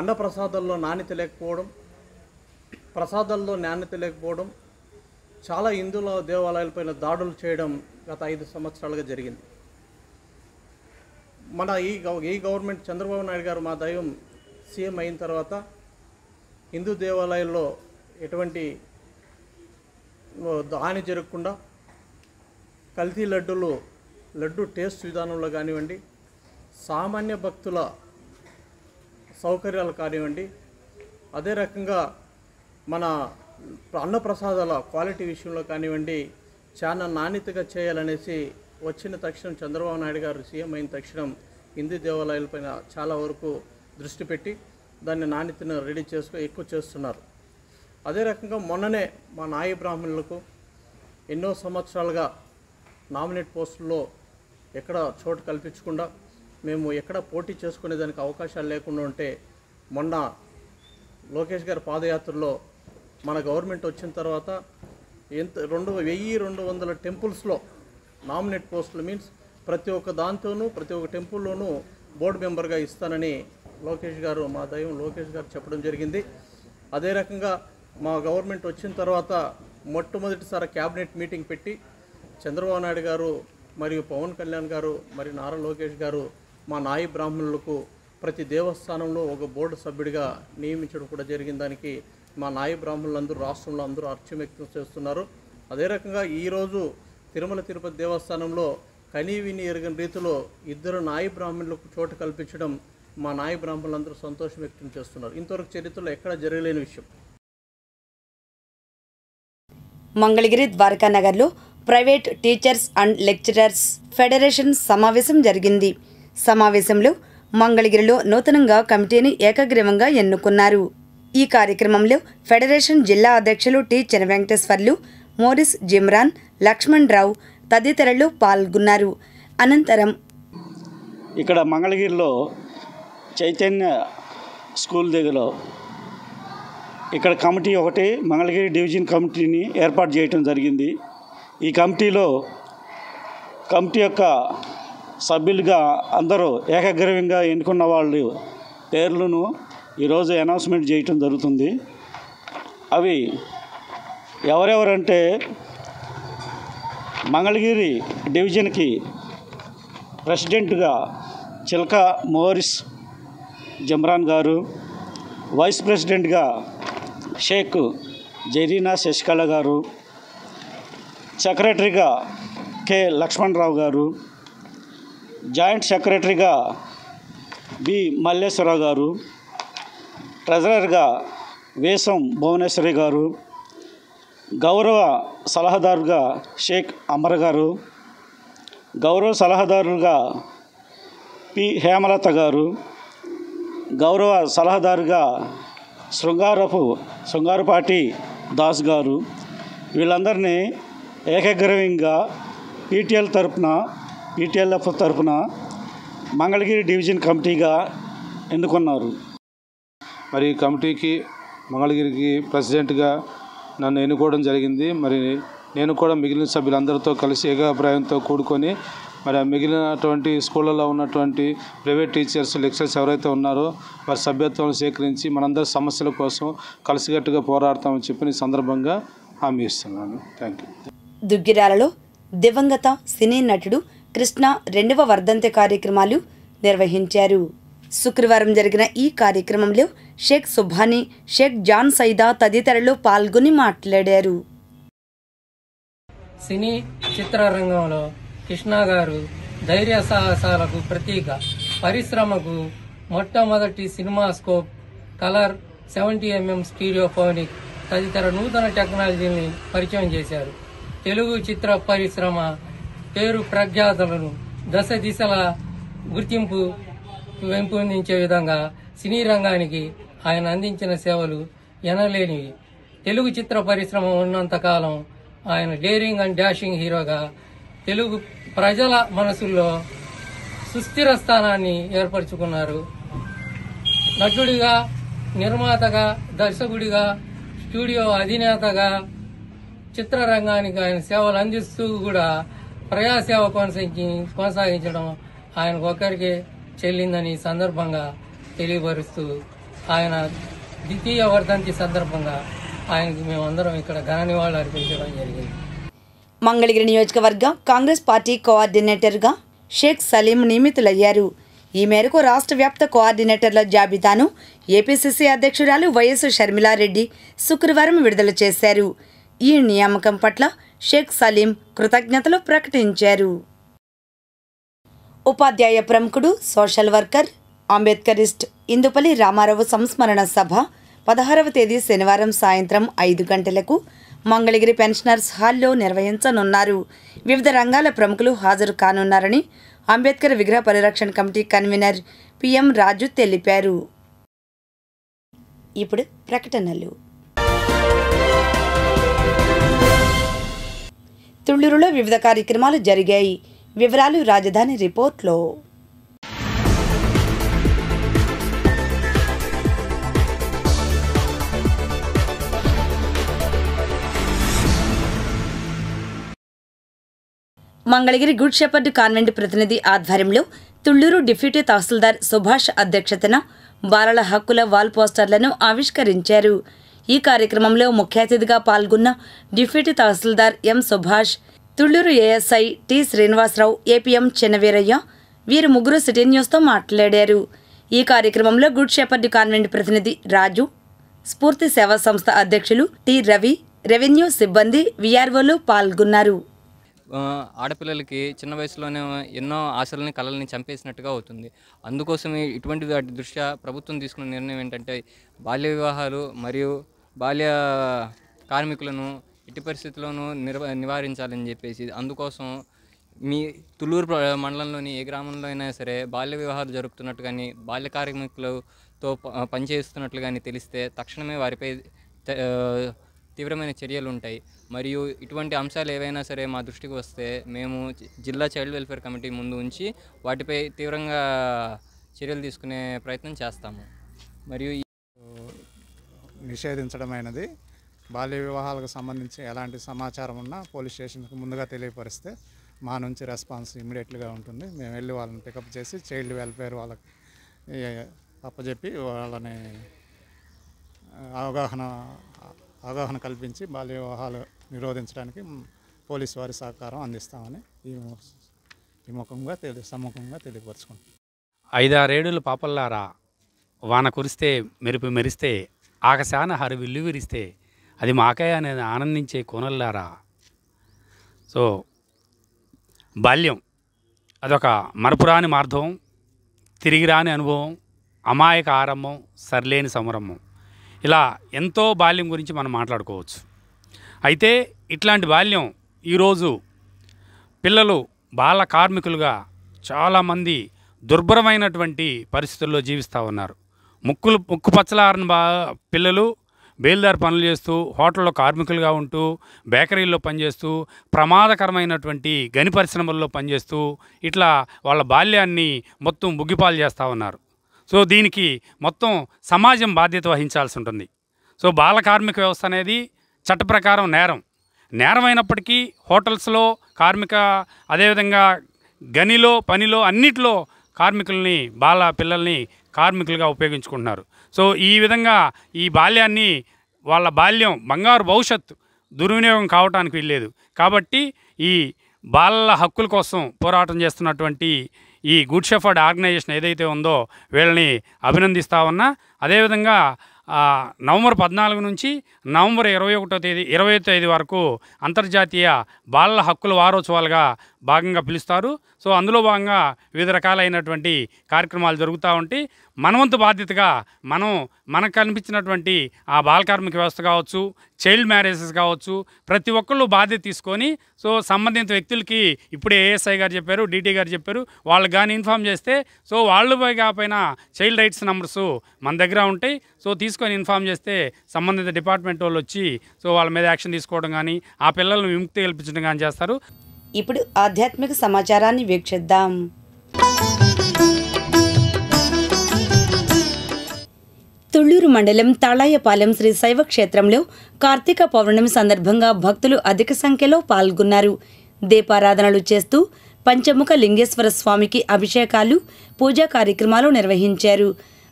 అన్నప్రసాదాల్లో నాణ్యత లేకపోవడం, ప్రసాదాల్లో నాణ్యత లేకపోవడం, చాలా హిందువుల దేవాలయాలపైన దాడులు చేయడం గత 5 సంవత్సరాలుగా జరిగింది. మన ఈ గవర్నమెంట్ చంద్రబాబు నాయుడు గారు మా దైవం సీఎం అయిన తర్వాత హిందూ దేవాలయాల్లో ఎటువంటి హాని జరగకుండా కల్తీ లడ్డు టేస్ట్ విధానంలో కానివ్వండి, సామాన్య భక్తుల సౌకర్యాలు కానివ్వండి, అదే రకంగా మన అన్నప్రసాదాల క్వాలిటీ విషయంలో కానివ్వండి చాలా నాణ్యతగా చేయాలనేసి వచ్చిన తక్షణం చంద్రబాబు నాయుడు గారు సీఎం అయిన తక్షణం హిందూ దేవాలయాలపైన చాలా వరకు దృష్టి పెట్టి దాన్ని నాణ్యతను ఎక్కువ చేస్తున్నారు. అదే రకంగా మొన్ననే మా నాయి బ్రాహ్మణులకు ఎన్నో సంవత్సరాలుగా నామినేట్ పోస్టుల్లో ఎక్కడ చోటు కల్పించకుండా మేము ఎక్కడ పోటీ చేసుకునేదానికి అవకాశాలు లేకుండా ఉంటే మొన్న లోకేష్ గారి పాదయాత్రలో మన గవర్నమెంట్ వచ్చిన తర్వాత 1200 టెంపుల్స్లో నామినేట్ పోస్టులు మీన్స్ ప్రతి ఒక్క దాంతోనూ ప్రతి ఒక్క టెంపుల్లోనూ బోర్డు మెంబర్గా ఇస్తానని మా దైవం లోకేష్ గారు చెప్పడం జరిగింది. అదే రకంగా మా గవర్నమెంట్ వచ్చిన తర్వాత మొట్టమొదటిసారి క్యాబినెట్ మీటింగ్ పెట్టి చంద్రబాబు నాయుడు గారు మరియు పవన్ కళ్యాణ్ గారు మరి నారా లోకేష్ గారు మా నాయి బ్రాహ్మణులకు ప్రతి దేవస్థానంలో ఒక బోర్డు సభ్యుడిగా నియమించడం కూడా జరిగిన దానికి మా నాయి బ్రాహ్మణులందరూ రాష్ట్రంలో అందరూ హర్షం వ్యక్తం చేస్తున్నారు. అదే రకంగా ఈరోజు తిరుమల తిరుపతి దేవస్థానంలో కనీవిని ఎరగని రీతిలో 2 నాయి బ్రాహ్మణులకు చోటు కల్పించడం మా నాయి బ్రాహ్మణులందరూ సంతోషం వ్యక్తం చేస్తున్నారు. ఇంతవరకు చరిత్రలో ఎక్కడ జరగలేని విషయం. మంగళగిరి ద్వారకానగర్లో private teachers and lecturers federation సమావేశం జరిగింది. సమావేశంలో మంగళగిరిలో నూతనంగా కమిటీని ఏకగ్రీవంగా ఎన్నుకున్నారు. ఈ కార్యక్రమంలో ఫెడరేషన్ జిల్లా అధ్యక్షులు టి చెనవెంకటేశ్వర్లు, మోరిస్ జిమ్రాన్, లక్ష్మణ్ రావు తదితరులు పాల్గొన్నారు. అనంతరం ఇక్కడ మంగళగిరిలో చైతన్య స్కూల్ దగ్గర ఇక్కడ కమిటీ ఒకటి మంగళగిరి డివిజన్ కమిటీని ఏర్పాటు చేయడం జరిగింది. ఈ కమిటీ యొక్క సభ్యులుగా అందరూ ఏకగ్రీవంగా ఎన్నుకున్న వాళ్ళు పేర్లను ఈరోజు అనౌన్స్మెంట్ చేయటం జరుగుతుంది. అవి ఎవరెవరంటే మంగళగిరి డివిజన్కి ప్రెసిడెంట్గా చిలక మోరిస్ జమ్రాన్ గారు, వైస్ ప్రెసిడెంట్గా షేక్ జరీనా శశికళ గారు, సెక్రటరీగా కె లక్ష్మణరావు గారు, జాయింట్ సెక్రటరీగా బి మల్లేశ్వరరావు గారు, ట్రెజరర్గా వేసం భువనేశ్వరి గారు, గౌరవ సలహాదారుగా షేక్ అమర్ గారు, గౌరవ సలహాదారుగా పి హేమలత గారు, గౌరవ సలహాదారుగా శృంగారపాటి దాస్ గారు, వీళ్ళందరినీ ఏకగ్రీవంగా పీటీఎల్ఎఫ్ తరఫున మంగళగిరి డివిజన్ కమిటీగా ఎన్నుకున్నారు. మరి కమిటీకి మంగళగిరికి ప్రెసిడెంట్గా నన్ను ఎన్నుకోవడం జరిగింది. మరి నేను కూడా మిగిలిన సభ్యులందరితో కలిసి ఏకాభిప్రాయంతో కూడుకొని మరి మిగిలినటువంటి స్కూళ్ళలో ఉన్నటువంటి ప్రైవేట్ టీచర్స్ లెక్చరర్స్ ఎవరైతే ఉన్నారో వారి సభ్యత్వం సేకరించి మనందరి సమస్యల కోసం కలిసికట్టుగా పోరాడతామని చెప్పిన సందర్భంగా హామీ ఇస్తున్నాను. Thank you. దుగ్గిరాలలో దివంగత సినీ నటుడు కృష్ణ 2వ వర్ధంతి కార్యక్రమాలు నిర్వహించారు. శుక్రవారం జరిగిన ఈ కార్యక్రమంలో షేక్ సుభానీ, షేక్ జాన్ సైదా తదితరులు పాల్గొని మాట్లాడారు. సినీ చిత్రరంగంలో కృష్ణ గారు ధైర్య సాహసాలకు ప్రతీక. పరిశ్రమకు మొట్టమొదటి సినిమాస్కోప్, కలర్, 70mm స్టీరియోఫోనిక్ తదితర నూతన టెక్నాలజీని పరిచయం చేశారు. తెలుగు చిత్ర పరిశ్రమ పేరు ప్రఖ్యాతలను దశ దిశల గుర్తింపు పెంపొందించే విధంగా సినీ రంగానికి ఆయన అందించిన సేవలు ఎనలేనివి. తెలుగు చిత్ర పరిశ్రమ ఉన్నంతకాలం ఆయన డేరింగ్ అండ్ డాషింగ్ హీరోగా తెలుగు ప్రజల మనసుల్లో సుస్థిర స్థానాన్ని ఏర్పరచుకున్నారు. నటుడిగా, నిర్మాతగా, దర్శకుడిగా, స్టూడియో అధినేతగా చిత్రరంగానికి ఆయన సేవలు అందిస్తూ కూడా ప్రజాసేవ కొనసాగించడం ఆయనకు ఒక్కరికే చెల్లిందని సందర్భంగా తెలియపరుస్తూ ఆయన ద్వితీయ వర్ధంతి సందర్భంగా ఆయనకి మేమందరం ఇక్కడ ఘన నివాళులు అర్పించడం జరిగింది. మంగళగిరి నియోజకవర్గం కాంగ్రెస్ పార్టీ కోఆర్డినేటర్గా షేక్ సలీం నియమితులయ్యారు. ఈ మేరకు రాష్ట్ర వ్యాప్త కోఆర్డినేటర్ల జాబితాను ఏపీసీసీ అధ్యక్షురాలు వైఎస్ షర్మిలారెడ్డి శుక్రవారం విడుదల చేశారు. ఈ నియామకం పట్ల షేక్ సలీం కృతజ్ఞతలు ప్రకటించారు. ఉపాధ్యాయ ప్రముఖుడు, సోషల్ వర్కర్, అంబేద్కరిస్ట్ ఇందుపల్లి రామారావు సంస్మరణ సభ 16వ తేదీ శనివారం సాయంత్రం 5 గంటలకు మంగళగిరి పెన్షనర్స్ హాల్లో నిర్వహించనున్నారు. వివిధ రంగాల ప్రముఖులు హాజరు కానున్నారని అంబేద్కర్ విగ్రహ పరిరక్షణ కమిటీ కన్వీనర్ పిఎం రాజు తెలిపారు. ఇప్పుడు ప్రకటనలు. తుళ్లూరులో వివిధ కార్యక్రమాలు జరిగాయి. వివరాలు రాజధాని రిపోర్ట్లో. మంగళగిరి గుడ్ షెపర్డ్ కాన్వెంట్ ప్రతినిధి ఆధ్వర్యంలో తుళ్లూరు డిప్యూటీ తహసీల్దార్ సుభాష్ అధ్యక్షతన బాలల హక్కుల వాల్ పోస్టర్లను ఆవిష్కరించారు. ఈ కార్యక్రమంలో ముఖ్య అతిథిగా పాల్గొన్న deputy tehsildar M Subhash, Thullur ASI T Srinivasarao, APM Chinnaveeraiah వీరు ముగ్గురు సిటీ న్యూస్తో మాట్లాడారు. ఈ కార్యక్రమంలో గుడ్ షెపర్డ్ కాన్వెంట్ ప్రతినిధి రాజు, స్ఫూర్తి సేవా సంస్థ అధ్యక్షులు టి రవి, రెవెన్యూ సిబ్బంది, విఆర్ఓలు పాల్గొన్నారు. ఆడపిల్లలకి చిన్న వయసులోనే ఎన్నో ఆశలని, కళల్ని చంపేసినట్టుగా అవుతుంది. అందుకోసం ఇటువంటి వాటి దృష్ట్యా ప్రభుత్వం తీసుకున్న నిర్ణయం ఏంటంటే బాల్య వివాహాలు మరియు బాల్య కార్మికులను ఎట్టి పరిస్థితుల్లోనూ నివారించాలని చెప్పేసి, అందుకోసం మీ తుళ్లూరు మండలంలోని ఏ గ్రామంలో అయినా సరే బాల్య వివాహాలు జరుపుతున్నట్టు కానీ, బాల్య కార్మికులతో పనిచేస్తున్నట్లు కానీ తెలిస్తే తక్షణమే వారిపై తీవ్రమైన చర్యలు ఉంటాయి. మరియు ఇటువంటి అంశాలు ఏవైనా సరే మా దృష్టికి వస్తే మేము జిల్లా చైల్డ్ వెల్ఫేర్ కమిటీ ముందు ఉంచి వాటిపై తీవ్రంగా చర్యలు తీసుకునే ప్రయత్నం చేస్తాము. మరియు నిషేధించడమైనది. బాల్య వివాహాలకు సంబంధించి ఎలాంటి సమాచారం ఉన్నా పోలీస్ స్టేషన్కి ముందుగా తెలియపరిస్తే మా నుంచి రెస్పాన్స్ ఇమ్మీడియట్గా ఉంటుంది. మేము వెళ్ళి వాళ్ళని పికప్ చేసి చైల్డ్ వెల్ఫేర్ వాళ్ళకి అప్పచెప్పి వాళ్ళని అవగాహన కల్పించి బాల్య వివాహాలు నిరోధించడానికి పోలీసు వారి సహకారం అందిస్తామని ఈ సముఖంగా తెలియపరుచుకుంటాం. 5-6 ఏడులు పాపల్లారా, వాన కురిస్తే మెరుపు మెరిస్తే, ఆకాశాన హరి విల్లు విరిస్తే, అది మాకే అనేది ఆనందించే కోనల్లారా. సో బాల్యం అదొక మరపురాని మార్ధవం, తిరిగిరాని అనుభవం, అమాయక ఆరంభం, సరిలేని సంరంభం. ఇలా ఎంతో బాల్యం గురించి మనం మాట్లాడుకోవచ్చు. అయితే ఇట్లాంటి బాల్యం ఈరోజు పిల్లలు బాల కార్మికులుగా చాలామంది దుర్భరమైనటువంటి పరిస్థితుల్లో జీవిస్తూ ఉన్నారు. ముక్కు పచ్చలారని పిల్లలు బేల్దారి పనులు చేస్తూ, హోటల్లో కార్మికులుగా ఉంటూ, బేకరీల్లో పనిచేస్తూ, ప్రమాదకరమైనటువంటి గని పరిశ్రమల్లో పనిచేస్తూ ఇట్లా వాళ్ళ బాల్యాన్ని మొత్తం బుగ్గిపాలు చేస్తూ ఉన్నారు. సో దీనికి మొత్తం సమాజం బాధ్యత వహించాల్సి ఉంటుంది. సో బాల కార్మిక వ్యవస్థ అనేది చట్ట ప్రకారం నేరమైనప్పటికీ హోటల్స్లో అదేవిధంగా గనిలో, పనిలో అన్నిటిలో కార్మికుల్ని, పిల్లల్ని కార్మికులుగా ఉపయోగించుకుంటున్నారు. సో ఈ విధంగా ఈ బాల్యాన్ని, వాళ్ళ బాల్యం బంగారు భవిష్యత్తు దుర్వినియోగం కావటానికి వీల్లేదు. కాబట్టి ఈ బాలల హక్కుల కోసం పోరాటం చేస్తున్నటువంటి ఈ గుడ్ షెఫర్డ్ ఆర్గనైజేషన్ ఏదైతే ఉందో వీళ్ళని అభినందిస్తూ ఉన్నా. అదేవిధంగా నవంబర్ 14 నుంచి నవంబర్ 21వ తేదీ వరకు అంతర్జాతీయ బాలల హక్కుల వారోత్సవాలుగా భాగంగా పిలుస్తారు. సో అందులో భాగంగా వివిధ రకాలైనటువంటి కార్యక్రమాలు జరుగుతూ ఉంటాయి. మనవంతు బాధ్యతగా మనకు కనిపించినటువంటి ఆ బాల కార్మిక వ్యవస్థ కావచ్చు, చైల్డ్ మ్యారేజెస్ కావచ్చు, ప్రతి ఒక్కళ్ళు బాధ్యత తీసుకొని సో సంబంధిత వ్యక్తులకి ఇప్పుడే ఏఎస్ఐ గారు చెప్పారు, డీటీ గారు చెప్పారు, వాళ్ళకి కానీ ఇన్ఫామ్ చేస్తే సో వాళ్ళు కాకపోయినా చైల్డ్ రైట్స్ నంబర్స్ మన దగ్గర ఉంటాయి. సో తీసుకొని ఇన్ఫామ్ చేస్తే సంబంధిత డిపార్ట్మెంట్ వాళ్ళు వచ్చి సో వాళ్ళ మీద యాక్షన్ తీసుకోవడం కానీ ఆ పిల్లలను విముక్తి కల్పించడం కానీ చేస్తారు. ఇప్పుడు ఆధ్యాత్మిక సమాచారాన్ని వీక్షిద్దాం. తుళ్లూరు మండలం తాళాయపాలెం శ్రీ శైవ క్షేత్రంలో కార్తీక పౌర్ణమి సందర్భంగా భక్తులు అధిక సంఖ్యలో పాల్గొన్నారు. దీపారాధనలు చేస్తూ పంచముఖ లింగేశ్వర స్వామికి అభిషేకాలు, పూజా కార్యక్రమాలు నిర్వహించారు.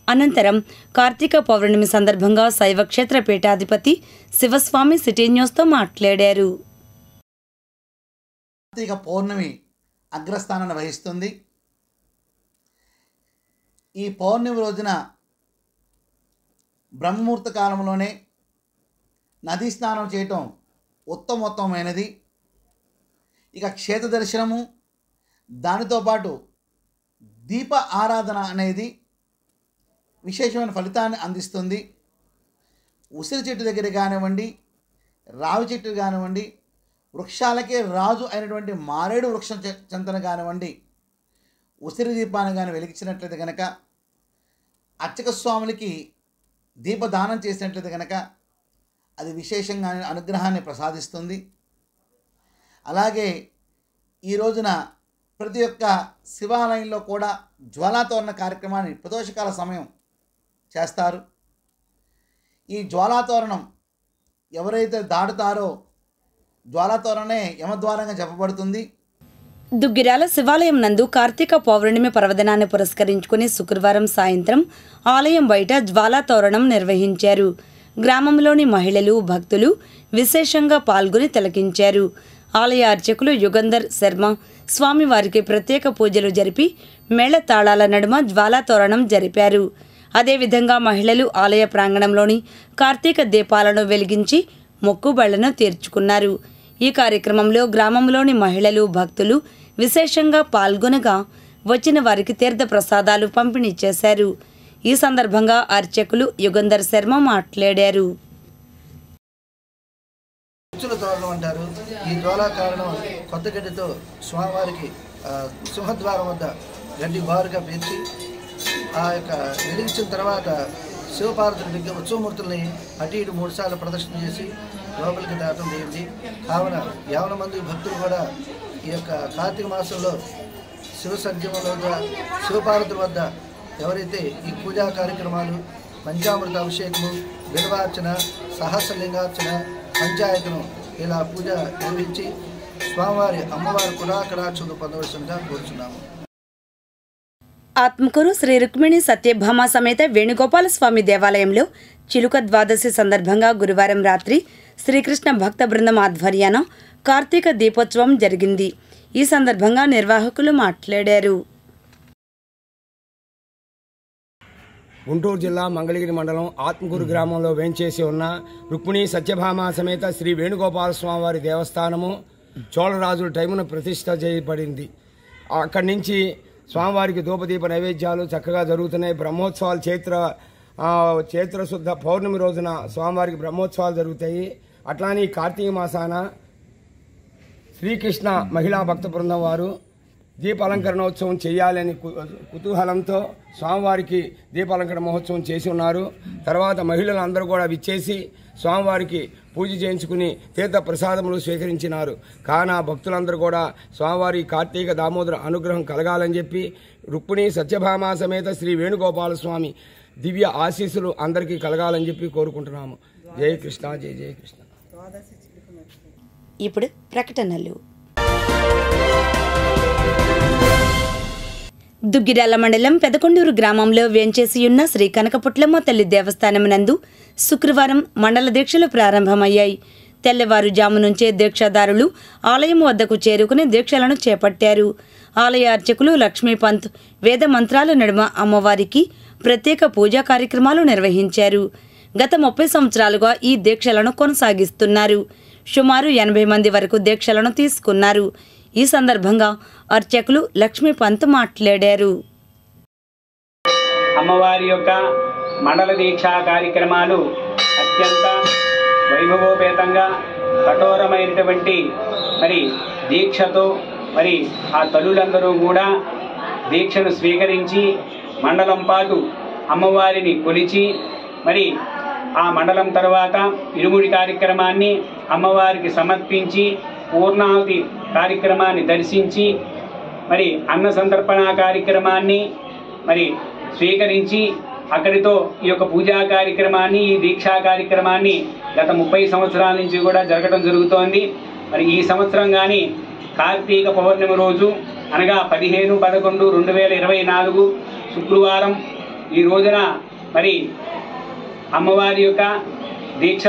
అనంతరం కార్తీక పౌర్ణమి సందర్భంగా శైవ క్షేత్ర పీఠాధిపతి శివస్వామి సిటీ న్యూస్తో మాట్లాడారు. కార్తీక పౌర్ణమి అగ్రస్థానాన్ని వహిస్తుంది. ఈ పౌర్ణమి రోజున బ్రహ్మముహూర్త కాలంలోనే నదీ స్నానం చేయటం ఉత్తమోత్తమైనది. ఇక క్షేత్ర దర్శనము, దానితో పాటు దీప ఆరాధన అనేది విశేషమైన ఫలితాన్ని అందిస్తుంది. ఉసిరి చెట్టు దగ్గర కానివ్వండి, రావి చెట్టు కానివ్వండి, వృక్షాలకే రాజు అయినటువంటి మారేడు వృక్షం చెంతన కానివ్వండి, ఉసిరి దీపాన్ని కానీ వెలిగించినట్లయితే కనుక, అర్చక స్వాములకి దీపదానం చేసినట్లయితే కనుక అది విశేషంగా అనుగ్రహాన్ని ప్రసాదిస్తుంది. అలాగే ఈ రోజున ప్రతి ఒక్క శివాలయంలో కూడా జ్వాలాతోరణ కార్యక్రమాన్ని ప్రదోషకాల సమయం చేస్తారు. ఈ జ్వాలాతోరణం ఎవరైతే దాటుతారో జ్వాలాతోరణే యమద్వారంగా చెప్పబడుతుంది. దుగ్గిరాల శివాలయం నందు కార్తీక పౌర్ణమి పర్వదినాన్ని పురస్కరించుకుని శుక్రవారం సాయంత్రం ఆలయం బయట జ్వాలాతోరణం నిర్వహించారు. గ్రామంలోని మహిళలు, భక్తులు విశేషంగా పాల్గొని తిలకించారు. ఆలయ అర్చకులు యుగంధర్ శర్మ స్వామివారికి ప్రత్యేక పూజలు జరిపి మేళతాళాల నడుమ జ్వాలాతోరణం జరిపారు. అదేవిధంగా మహిళలు ఆలయ ప్రాంగణంలోని కార్తీక దీపాలను వెలిగించి మొక్కుబళ్లను తీర్చుకున్నారు. ఈ కార్యక్రమంలో గ్రామంలోని మహిళలు, భక్తులు విశేషంగా పాల్గొనగా వచ్చిన వారికి తీర్థ ప్రసాదాలు పంపిణీ చేశారు. ఈ సందర్భంగా అర్చకులు యుగంధర్ శర్మ మాట్లాడారు. తోరణం అంటారు. ఈ జ్వాలా కారణం కొత్త గడ్డితో స్వామివారికి సింహద్వారం వద్ద గడ్డి బారుగా పేర్చి ఆ యొక్క వెలిగించిన తర్వాత శివపార్వతుల ఉత్సవమూర్తుల్ని అటు ఇటు 3 సార్లు ప్రదర్శన చేసి లోపలికి దాటం జరిగింది. కావున 50 మంది భక్తులు కూడా ఈ యొక్క కార్తీక మాసంలో శివ సంజీవంలో శివపార్వతుల వద్ద ఎవరైతే ఈ పూజా కార్యక్రమాలు, పంచామృత అభిషేకము, బిల్వార్చన, సహస్రలింగార్చన, పంచాయతను ఇలా పూజ నిర్వహించి స్వామివారి అమ్మవారి కడాక్షలు పొందవలసిందిగా కోరుచున్నాము. ఆత్మకూరు శ్రీ రుక్మిణి సత్యభామ సమేత వేణుగోపాల స్వామి దేవాలయంలో చిలుక ద్వాదశి సందర్భంగా గురువారం రాత్రి శ్రీకృష్ణ భక్త బృందం ఆధ్వర్యాన కార్తీక దీపోత్సవం జరిగింది. ఈ సందర్భంగా నిర్వాహకులు మాట్లాడారు. గుంటూరు జిల్లా మంగళగిరి మండలం ఆత్మకూరు గ్రామంలో వేంచేసి ఉన్న రుక్మిణి సత్యభామ సమేత శ్రీ వేణుగోపాల స్వామివారి దేవస్థానము చోళరాజుల టైమున ప్రతిష్ట చేయబడింది. అక్కడి నుంచి స్వామివారికి ధూపదీప నైవేద్యాలు చక్కగా జరుగుతున్నాయి. బ్రహ్మోత్సవాలు చైత్రశుద్ధ పౌర్ణమి రోజున స్వామివారికి బ్రహ్మోత్సవాలు జరుగుతాయి. అట్లానే కార్తీక మాసాన శ్రీకృష్ణ మహిళా భక్త బృందం వారు దీపాలంకరణోత్సవం చేయాలని కుతూహలంతో స్వామివారికి దీపాలంకరణ మహోత్సవం చేసి ఉన్నారు. తర్వాత మహిళలు అందరూ కూడా విచ్చేసి స్వామివారికి పూజ చేయించుకుని తీర్థ ప్రసాదములు స్వీకరించినారు. కాన భక్తులందరూ కూడా స్వామివారి కార్తీక దామోదర అనుగ్రహం కలగాలని చెప్పి రుక్మిణి సత్యభామ సమేత శ్రీ వేణుగోపాల స్వామి దివ్య ఆశీస్సులు అందరికీ కలగాలని చెప్పి కోరుకుంటున్నాము. జయ కృష్ణ, జయ జయ కృష్ణ. ఇప్పుడు ప్రకటనలు. దుగ్గిరాల మండలం పెదకొండూరు గ్రామంలో వేంచేసియున్న శ్రీ కనకపుట్లమ్మ తల్లి దేవస్థానం నందు శుక్రవారం మండల దీక్షలు ప్రారంభమయ్యాయి. తెల్లవారుజాము నుంచే దీక్షాదారులు ఆలయం వద్దకు చేరుకుని దీక్షలను చేపట్టారు. ఆలయ అర్చకులు లక్ష్మీపంత్ వేద మంత్రాల నడుమ అమ్మవారికి ప్రత్యేక పూజా కార్యక్రమాలు నిర్వహించారు. గత 30 సంవత్సరాలుగా ఈ దీక్షలను కొనసాగిస్తున్నారు. సుమారు 80 మంది వరకు దీక్షలను తీసుకున్నారు. ఈ సందర్భంగా అర్చకులు లక్ష్మీ పంత్ మాట్లాడారు. అమ్మవారి యొక్క మండల దీక్షా కార్యక్రమాలు అత్యంత వైభవోపేతంగా కఠోరమైనటువంటి మరి దీక్షతో మరి ఆ తల్లులందరూ కూడా దీక్షను స్వీకరించి మండలం పాటు అమ్మవారిని కొలిచి మరి ఆ మండలం తర్వాత ఇరుముడి కార్యక్రమాన్ని అమ్మవారికి సమర్పించి పూర్ణాహుతి కార్యక్రమాన్ని దర్శించి మరి అన్న సంతర్పణ కార్యక్రమాన్ని మరి స్వీకరించి అక్కడితో ఈ యొక్క పూజా కార్యక్రమాన్ని ఈ దీక్షా కార్యక్రమాన్ని గత 30 సంవత్సరాల నుంచి కూడా జరగడం జరుగుతోంది. మరి ఈ సంవత్సరం కానీ కార్తీక పౌర్ణమి రోజు అనగా 15/11/2024 శుక్రవారం ఈ రోజున మరి అమ్మవారి యొక్క దీక్ష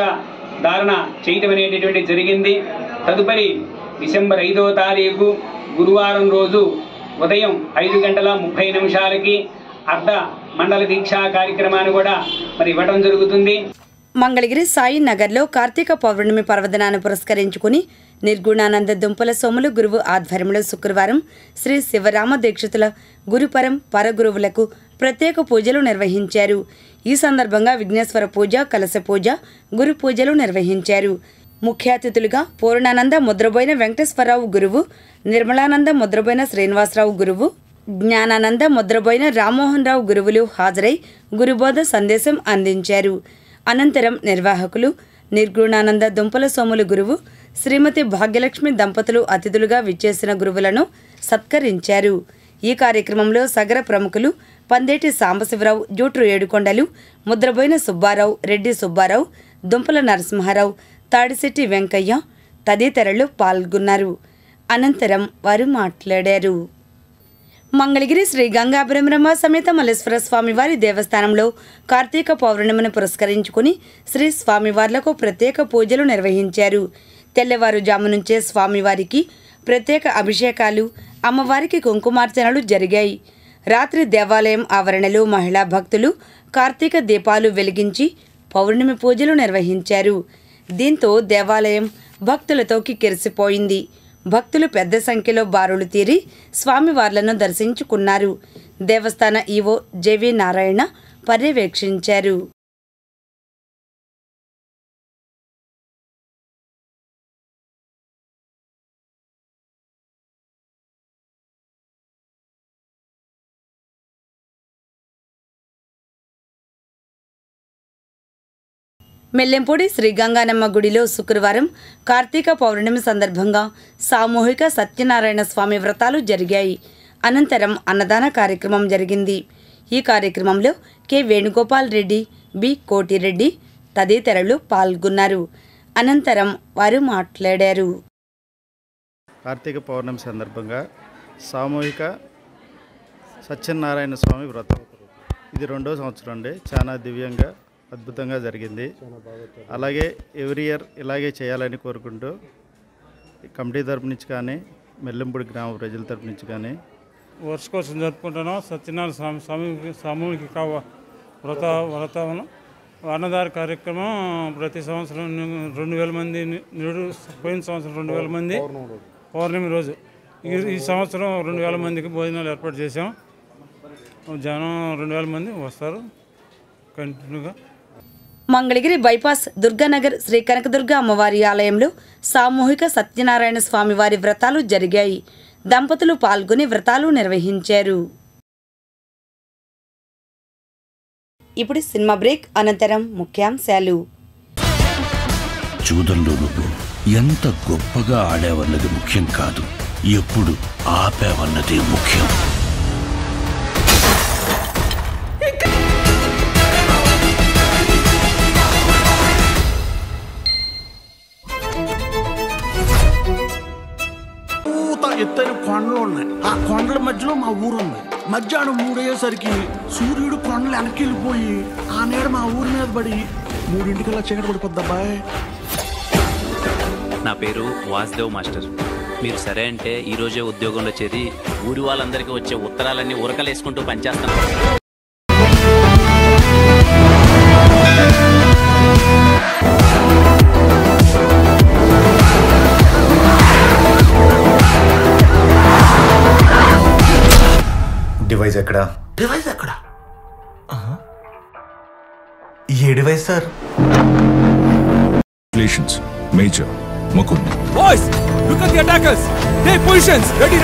ధారణ చేయటం అనేటటువంటి జరిగింది. తదుపరి డిసెంబర్ 5వ తారీఖు గురువారం రోజు ఉదయం 5:30 అర్ధ మండల దీక్షా కార్యక్రమాన్ని కూడా మరి ఇవ్వడం జరుగుతుంది. మంగళగిరి సాయి నగర్లో కార్తీక పౌర్ణమి పర్వదినాన్ని పురస్కరించుకుని నిర్గుణానంద దుంపల సోములు గురువు ఆధ్వర్యంలో శుక్రవారం శ్రీ శివరామ దీక్షితుల గురుపరం పరగురువులకు ప్రత్యేక పూజలు నిర్వహించారు. ఈ సందర్భంగా విఘ్నేశ్వర పూజ, కలశ పూజ, గురు పూజలు నిర్వహించారు. ముఖ్య అతిథులుగా పూర్ణానంద ముద్రబోయిన వెంకటేశ్వరరావు గురువు, నిర్మలానంద ముద్రబోయిన శ్రీనివాసరావు గురువు, జ్ఞానానంద ముద్రబోయిన రామ్మోహన్ రావు గురువులు హాజరై గురుబోధ సందేశం అందించారు. అనంతరం నిర్వాహకులు నిర్గుణానంద దుంపల సోములు గురువు, శ్రీమతి భాగ్యలక్ష్మి దంపతులు అతిథులుగా విచ్చేసిన గురువులను సత్కరించారు. ఈ కార్యక్రమంలో సగర ప్రముఖులు పందేటి సాంబశివరావు, జూట్రు ఏడుకొండలు, ముద్రబోయిన సుబ్బారావు, రెడ్డి సుబ్బారావు, దుంపల నరసింహారావు, తాడిశెట్టి వెంకయ్య తదితరులు పాల్గొన్నారు. అనంతరం వారు మాట్లాడారు. మంగళగిరి శ్రీ గంగాభ్రమరమ సమేత మల్లేశ్వర స్వామివారి దేవస్థానంలో కార్తీక పౌర్ణమిని పురస్కరించుకుని శ్రీ స్వామివార్లకు ప్రత్యేక పూజలు నిర్వహించారు. తెల్లవారుజాము నుంచే స్వామివారికి ప్రత్యేక అభిషేకాలు, అమ్మవారికి కుంకుమార్చనలు జరిగాయి. రాత్రి దేవాలయం ఆవరణలో మహిళా భక్తులు కార్తీక దీపాలు వెలిగించి పౌర్ణమి పూజలు నిర్వహించారు. దీంతో దేవాలయం భక్తులతో కిక్కిరిసిపోయింది. భక్తులు పెద్ద సంఖ్యలో బారులు తీరి స్వామివార్లను దర్శించుకున్నారు. దేవస్థాన ఈవో జెవి నారాయణ పర్యవేక్షించారు. మెల్లెంపూడి శ్రీ గంగానమ్మ గుడిలో శుక్రవారం కార్తీక పౌర్ణమి సందర్భంగా సామూహిక సత్యనారాయణ స్వామి వ్రతాలు జరిగాయి. అనంతరం అన్నదాన కార్యక్రమం జరిగింది. ఈ కార్యక్రమంలో కె వేణుగోపాల్ రెడ్డి, బి కోటిరెడ్డి తదితరులు పాల్గొన్నారు. అనంతరం వారు మాట్లాడారు. కార్తీక పౌర్ణమి సందర్భంగా సామూహిక సత్యనారాయణ స్వామి వ్రతం ఇది 2వ సంవత్సరం అండి. చాలా దివ్యంగా అద్భుతంగా జరిగింది. అలాగే ఎవ్రీ ఇయర్ ఇలాగే చేయాలని కోరుకుంటూ కమిటీ తరపు నుంచి కానీ మెల్లెంపూడి గ్రామ ప్రజల తరపు నుంచి కానీ వర్షకోసం జరుపుకుంటున్నాం. సత్యనారాయణ స్వామి సామూహిక వ్రతం అన్నదాన కార్యక్రమం ప్రతి సంవత్సరం 2000 మంది నిరుడు, పోయిన సంవత్సరం 2000 మంది పౌర్ణమి రోజు, ఈ సంవత్సరం 2000 మందికి భోజనాలు ఏర్పాటు చేసాం. జనం 2000 మంది వస్తారు కంటిన్యూగా. మంగళగిరి బైపాస్ దుర్గానగర్ శ్రీ కనకదుర్గ అమ్మవారి ఆలయంలో సామూహిక సత్యనారాయణ స్వామివారి వ్రతాలు జరిగాయి. దంపతులు పాల్గొని వ్రతాలు నిర్వహించారు. ఇప్పుడు సినిమా బ్రేక్ అనంతరం ముఖ్యాంశాలు. చూదంలో నువ్వు ఎంత గొప్పగా ఆడేవన్నది ముఖ్యం కాదు, ఎప్పుడు ఆపేవన్నది ముఖ్యం. ఎత్తైన కొండలు ఉన్నాయి. ఆ కొండల మధ్యలో మా ఊరు ఉంది. మధ్యాహ్నం 3 అయ్యేసరికి సూర్యుడు కొండలు వెనక్కి వెళ్ళిపోయి ఆ నీడ మా ఊరి మీద పడి 3 చీకటి పడిపోద్దబ్బాయ్. నా పేరు వాసుదేవ్ మాస్టర్. మీరు సరే అంటే ఈరోజే ఉద్యోగంలో చేరి ఊరి వాళ్ళందరికీ వచ్చే ఉత్తరాలన్నీ ఉరకలేసుకుంటూ పనిచేస్తాను. డివైస్ ఎక్కడా? డివైస్ ఎక్కడా? ఏ device sir? Major Mukund. Boys, look at the attackers. Take positions. Ready.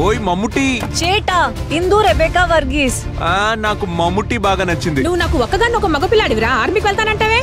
ఓయ్ మమ్ముటి. చేటా ఇందు రెబెకా వర్గీస్. నాకు మమ్ముటి బాగా నచ్చింది. నువ్వు నాకు ఒక్కగానొక మగపిల్లాడివిరా, ఆర్మీకి వెళ్తానంటావే?